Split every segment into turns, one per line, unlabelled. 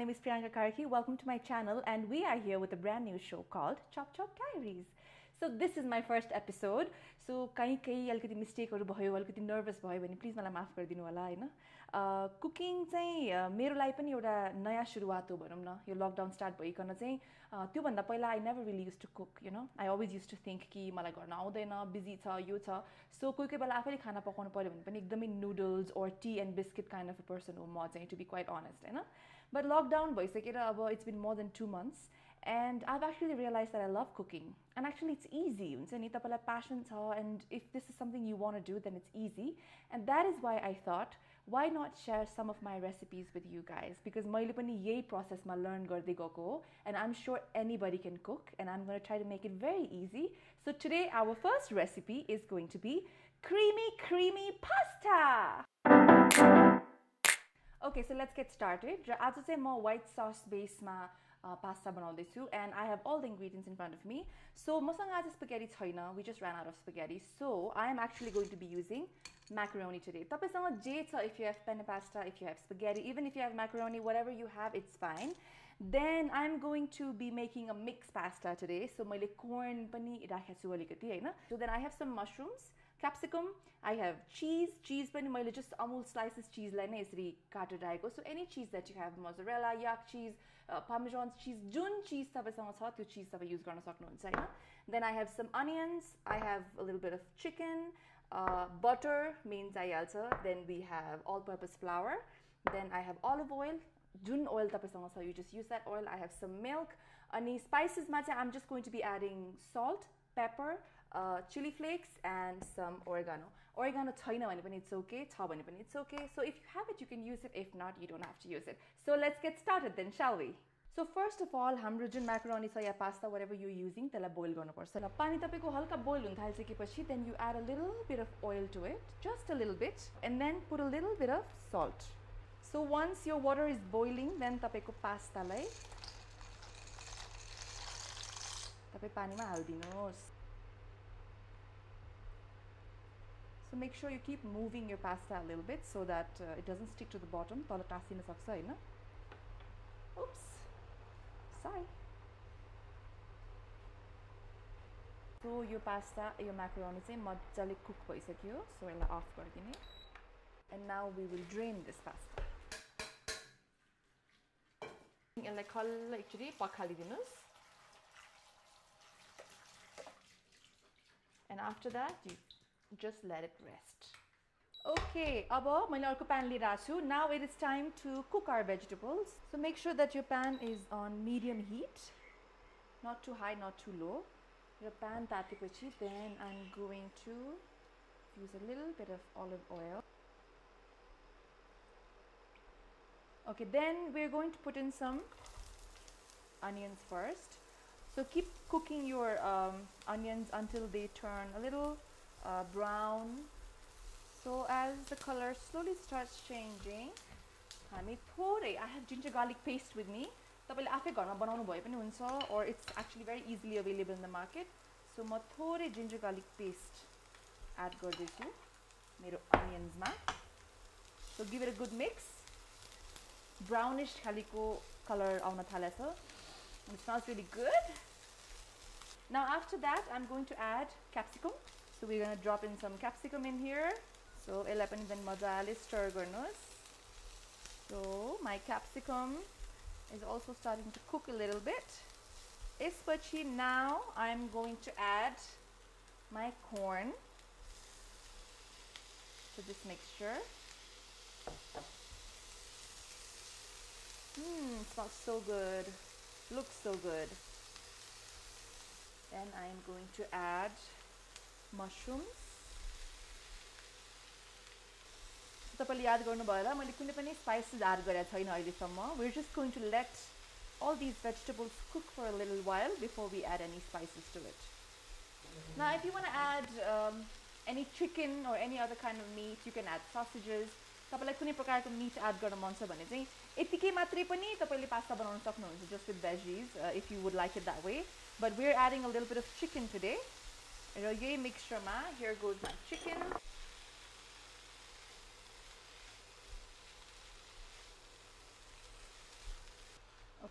name is Priyanka Karki. Welcome to my channel, and we are here with a brand new show called Chop Chop Diaries. So this is my first episode. So कहीं अलिकति मिस्टेकहरु भयो, अलिकति nervous भयो भने please मलाई माफ गरिदिनु होला हैन. कुकिङ चाहिँ मेरो लागि पनि एउटा नयाँ सुरुवात हो भनौं न. यो लकडाउन स्टार्ट भइकन चाहिँ त्यो भन्दा पहिला I never really used to cook, you know. I always used to think कि मलाई गर्न आउँदैन, बिजी छ, यो छ. So कोही बेला आफैले खाना पकाउनु पर्यो भने पनि एकदमै noodles or tea and biscuit kind of a person हो म चाहिँ, to be quite honest, Hahn. But lockdown भइसकेर अब it's been more than 2 months. And I've actually realized that I love cooking. And actually it's easy. हुन्छ नि तपाईलाई passion छ, and if this is something you want to do, then it's easy. And that is why I thought, why not share some of my recipes with you guys? Because मैले पनि यही process मा learn गर्दै गएको हो, and I'm sure anybody can cook, and I'm going to try to make it very easy. So today our first recipe is going to be creamy pasta. Okay, so let's get started. आज चाहिँ म white sauce base मा pasta बनाउँदैछु, and I have all the ingredients in front of me. So मसँग आज spaghetti छैन, we just ran out of spaghetti. So I am actually going to be using macaroni today. तपाईसँग जे छ, if you have penne pasta, if you have spaghetti, even if you have macaroni, whatever you have, it's fine. Then I'm going to be making a mixed pasta today. So मैले corn पनि राखेको छु अलिकति हैन. So then I have some mushrooms, capsicum, I have cheese पनि मैले just Amul slices cheese लाई नै यसरी काटेर राखेको. So any cheese that you have, mozzarella, yak cheese, parmesan cheese, Jun cheese तपाईसँग छ त्यो cheese तपाईं use गर्न सक्नुहुन्छ हैन. Then I have some onions, I have a little bit of chicken, butter means आइहाल्छ. Then we have all purpose flour. Then I have olive oil. Jun oil तपाईसँग छ, you just use that oil. I have some milk. अनि spices मा चाहिँ I'm just going to be adding salt, pepper, chili flakes, and some oregano. Oregano छैन भने पनि it's okay, छ भने पनि it's okay. So if you have it, you can use it. If not, you don't have to use it. So let's get started then, shall we? So first of all, हाम्रो जुन macaroni छ या pasta, whatever you're using, त्यसलाई boil गर्नुपर्छ. ल पानी तपाईको हल्का boil हुन थालिसकेपछि, then you add a little bit of oil to it, just a little bit, and then put a little bit of salt. So once your water is boiling, then तपाईको pasta लाई तपाई पानीमा हाल्दिनुहोस्. So make sure you keep moving your pasta a little bit so that it doesn't stick to the bottom. तल टाँसिन सक्छ हैन. Oops. Sorry. So your pasta, your macaroni चाहिँ मज्जाले cook भइसक्यो. So यसलाई off गरिदिने. And now we will drain this pasta. यसलाई खल्ल एकचोटी पखालिदिनुस्. And after that, you just let it rest. Okay, अब मैले अर्को pan लिइराछु छु. Now it is time to cook our vegetables. So make sure that your pan is on medium heat, not too high, not too low. Your pan तातेपछि, then I'm going to use a little bit of olive oil. Okay, then we're going to put in some onions first. So keep cooking your onions until they turn a little brown. So as the color slowly starts changing, हामी थोरै, I have ginger garlic paste with me. तपाईले आफै घरमा बनाउनु भए पनि हुन्छ, or it's actually very easily available in the market. So म थोरै ginger garlic paste add गर्दैछु मेरो onions मा. So give it a good mix. Brownish खालीको color आउन थालेछ. It smells really good. Now after that, I'm going to add capsicum. So we're going to drop in some capsicum in here. So यसलाई पनि then मजाले stir गर्नुस्. So my capsicum is also starting to cook a little bit. यसपछि now I'm going to add my corn to this mixture. Smells so good. Looks so good. Then I am going to add mushrooms. तपाईले याद गर्नुभयो होला मैले कुनै पनि spices add गरेको छैन अहिलेसम्म. We're just going to let all these vegetables cook for a little while before we add any spices to it. Now if you want to add any chicken or any other kind of meat, you can add sausages. तपाईलाई कुनै प्रकारको meat add गर्न मन छ भने चाहिँ यतिकै मात्रै पनि तपाईले pasta बनाउन सक्नुहुन्छ, just with veggies, if you would like it that way. But we're adding a little bit of chicken today. र यही mixture मा, here goes my chicken.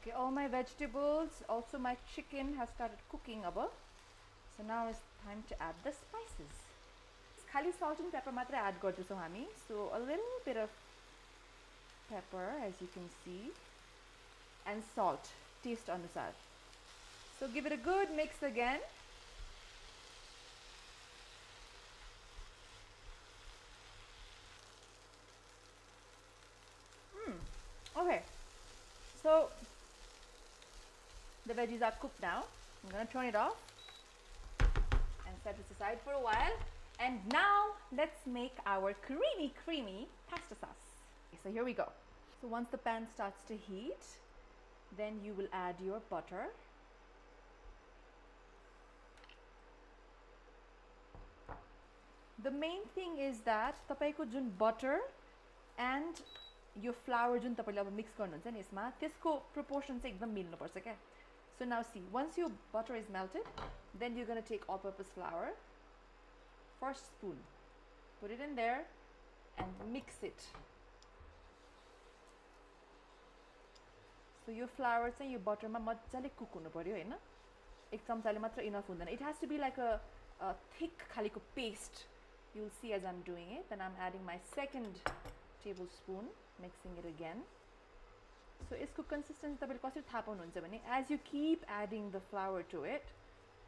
Okay, all my vegetables, also my chicken has started cooking above. So now it's time to add the spices. Khali salt and pepper matra add garchau hami. So a little bit of pepper, as you can see, and salt, taste anusar. So give it a good mix again. Okay, so the veggies are cooked now. I'm gonna turn it off and set this aside for a while. And now let's make our creamy pasta sauce. Okay, so here we go. So once the pan starts to heat, then you will add your butter. The main thing is that tapaiko jun butter and your flour jun tapaile aba mix गर्नुहुन्छ नि यसमा त्यसको proportion चाहिँ एकदम मिल्नु पर्छ के. So now see, once your butter is melted, then you're going to take all-purpose flour. First spoon, put it in there and mix it. So your flour चाहिँ यो butter मा मज्जाले cook हुनु पर्यो हैन. एक चम्चाले मात्र enough हुँदैन. It has to be like a thick खालीको paste. You'll see as I'm doing it. Then I'm adding my second tablespoon, mixing it again. So यसको consistency तपाईले कसरी थाहा पाउनुहुन्छ भने as you keep adding the flour to it,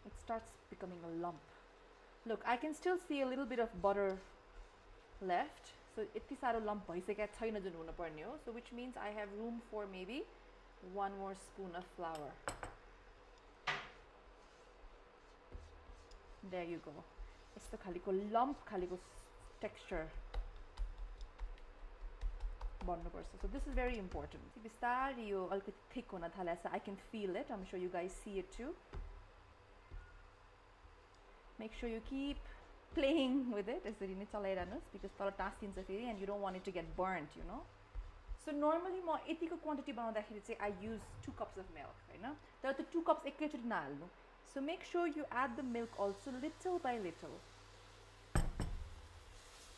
it starts becoming a lump. Look, I can still see a little bit of butter left. So यति सारो lump भइसकेको छैन जुन हुनु पर्ने हो. So which means I have room for maybe one more spoon of flour. There you go. यस्तो खालीको lump खालीको texture बन्नुपर्छ. So this is very important. बिस्तारै यो अलिकति thick हुन थालेछ. I can feel it. I'm sure you guys see it too. Make sure you keep playing with it यसरी नै चलाइरहनुस् because तल टाँसिन्छ फेरि and you don't want it to get burnt, you know. So normally म यतिको quantity बनाउँदाखेरि चाहिँ I use 2 cups of milk, हैन. तर त्यो 2 cups एकैचोटि नहाल्नु. So make sure you add the milk also little by little.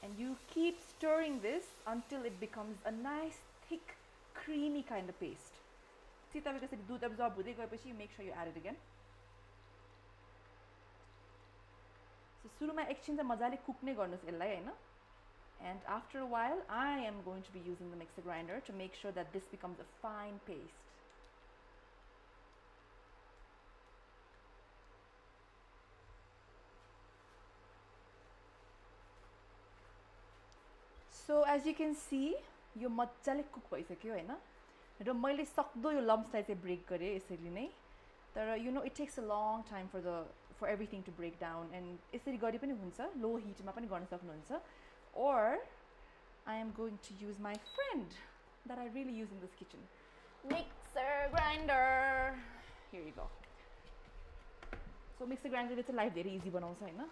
And you keep stirring this until it becomes a nice thick creamy kind of paste. See तपाईको यसरी दुध absorb हुँदै गएपछि you make sure you add it again. So सुरुमा एकछिन चाहिँ मजाले cook नै गर्नुस् यसलाई हैन. And after a while I am going to be using the mixer grinder to make sure that this becomes a fine paste. So as you can see, यो मज्जाले cook भइसक्यो हैन. र मैले सक्दो यो लम्प्सलाई चाहिँ ब्रेक गरे यसरी नै. तर you know it takes a long time for everything to break down and यसरी गरे पनि हुन्छ. लो हिटमा पनि गर्न सक्नुहुन्छ. Or I am going to use my friend that I really use in this kitchen. Mixer grinder. Here you go. So mixer grinder ले चाहिँ life धेरै इजी बनाउँछ हैन.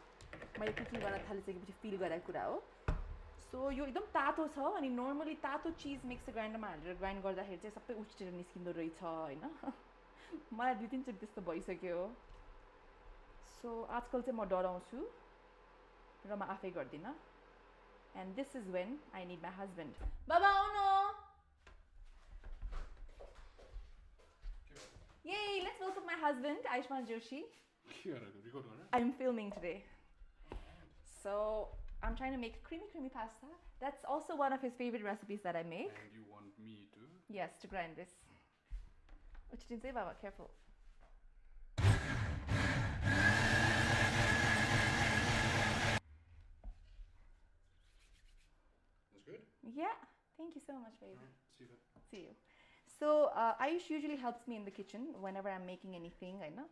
मैले कुकिङ गर्न थालिसकेपछि फिल गरेको कुरा हो. So यो एकदम तातो छ अनि नर्मली तातो चीज मिक्सर ग्राइन्डरमा हालेर ग्राइन्ड गर्दाखेरि चाहिँ सबै उछिटेर निस्किँदो रहेछ हैन. मलाई दुई तीन चोटि त्यस्तो भइसक्यो. So आजकल चाहिँ म डराउँछु र म आफै गर्दिन. And this is when I need my husband. Baba Ono! Yay! Let's welcome my husband, Aishman Joshi. I'm filming today. So I'm trying to make creamy pasta. That's also one of his favorite recipes that I make.
And you want me to?
Yes, to grind this. What you didn't say, Baba? Careful.
That's good?
Yeah. Thank you so much, baby.
See you.
See you. So Ayush usually helps me in the kitchen whenever I'm making anything, I know.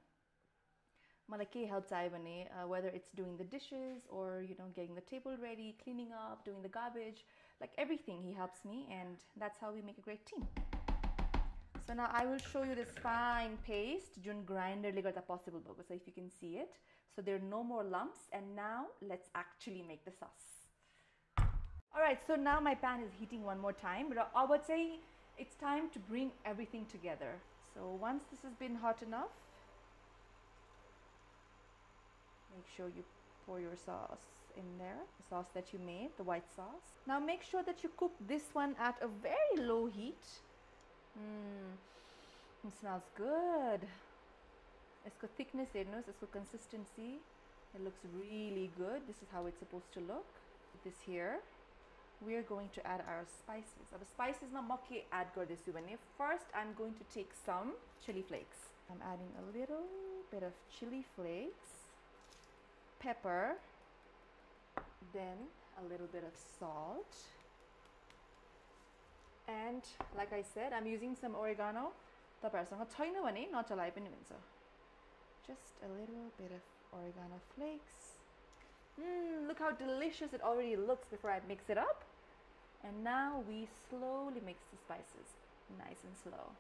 मलाई के help चाहियो भने whether it's doing the dishes or you know getting the table ready, cleaning up, doing the garbage, like everything he helps me, and that's how we make a great team. So now I will show you this fine paste Jun grinder ले गर्दा possible भएको छ, if you can see it. So there are no more lumps, and now let's actually make the sauce. Alright, so now my pan is heating one more time. र अब चाहिँ it's time to bring everything together. So once this has been hot enough, make sure you pour your sauce in there, the sauce that you made, the white sauce. Now make sure that you cook this one at a very low heat. It smells good. Its thickness, its consistency, it looks really good. This is how it's supposed to look. This here, we are going to add our spices. Now, spices ma ke add gardechu bhane. First, I'm going to take some chili flakes. I'm adding a little bit of chili flakes, pepper, then a little bit of salt, and like I said, I'm using some oregano. तपाईहरुसँग छैन भने नचलाए पनि हुन्छ. Just a little bit of oregano flakes. Look how delicious it already looks before I mix it up. And now we slowly mix the spices, nice and slow.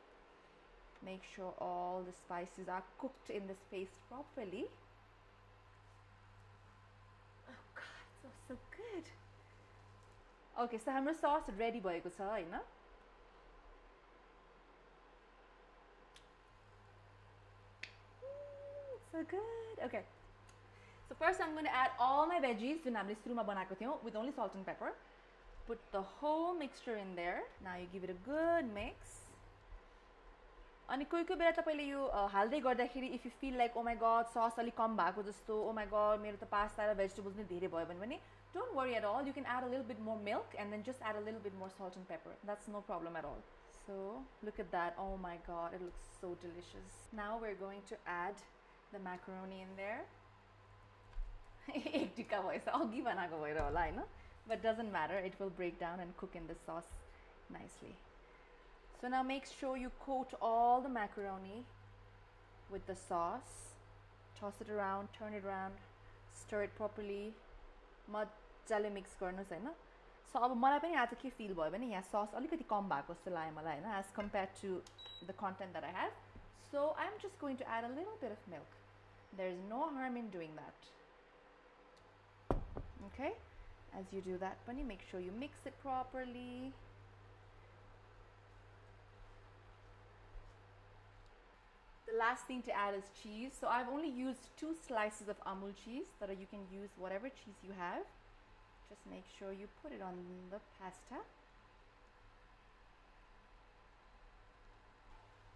Make sure all the spices are cooked in this paste properly. Oh God, it smells so good. Okay, so हाम्रो sauce ready भएको छ हैन? So good. Okay. So first I'm going to add all my veggies जुन हामीले सुरुमा बनाएको थियौ with only salt and pepper. Put the whole mixture in there. Now you give it a good mix. अनि कोही कोही बेला तपाईले यो हाल्दै गर्दाखेरि if you feel like oh my god sauce अलि कम भएको जस्तो, oh my god मेरो त pasta र vegetables नै धेरै भयो भने don't worry at all. You can add a little bit more milk and then just add a little bit more salt and pepper. That's no problem at all. So look at that. Oh my god, it looks so delicious. Now we're going to add the macaroni in there. एक टिक्का भएछ अघि बनाएको भएर होला हैन, but doesn't matter, it will break down and cook in the sauce nicely. So now make sure you coat all the macaroni with the sauce. Toss it around, turn it around, stir it properly. मज्जाले mix गर्नुस् हैन. So अब मलाई पनि आज के fill भयो भने यहाँ sauce अलिकति कम भएको जस्तो लाग्यो मलाई हैन, as compared to the content that I have. So I'm just going to add a little bit of milk. There is no harm in doing that. Okay, as you do that, bunny, make sure you mix it properly. The last thing to add is cheese. So I've only used 2 slices of Amul cheese, but you can use whatever cheese you have. Just make sure you put it on the pasta.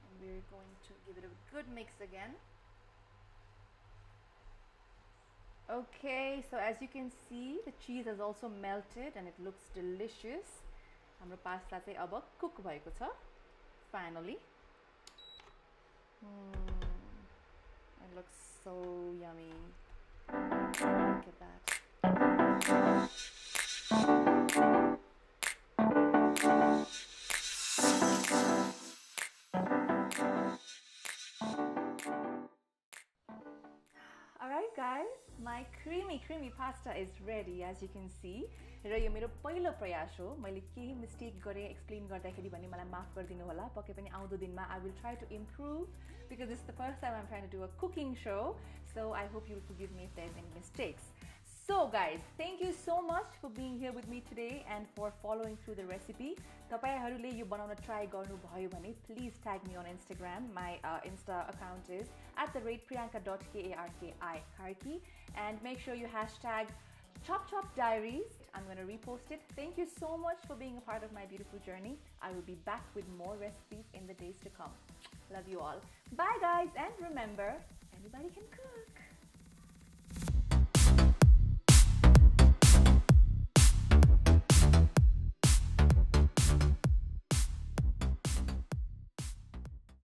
And we're going to give it a good mix again. Okay, so as you can see, the cheese has also melted and it looks delicious. Hamro pasta chai aba cook bhayeko cha finally. It looks so yummy. Look at that. Alright guys, my creamy pasta is ready, as you can see. र यो मेरो पहिलो प्रयास हो. मैले केही mistake गरे explain गर्दाखेरि भने मलाई माफ गरिदिनु होला. पक्कै पनि आउँदो दिनमा I will try to improve, because this is the first time I'm trying to do a cooking show. So I hope you'll forgive me if there's any mistakes. So guys, thank you so much for being here with me today and for following through the recipe. तपाईहरुले यो बनाउन try गर्नु भयो भने please tag me on Instagram. My Insta account is @priyanka.karki, and make sure you hashtag #ChopChopDiaries. I'm going to repost it. Thank you so much for being a part of my beautiful journey. I will be back with more recipes in the days to come. Love you all. Bye guys, and remember, anybody can cook.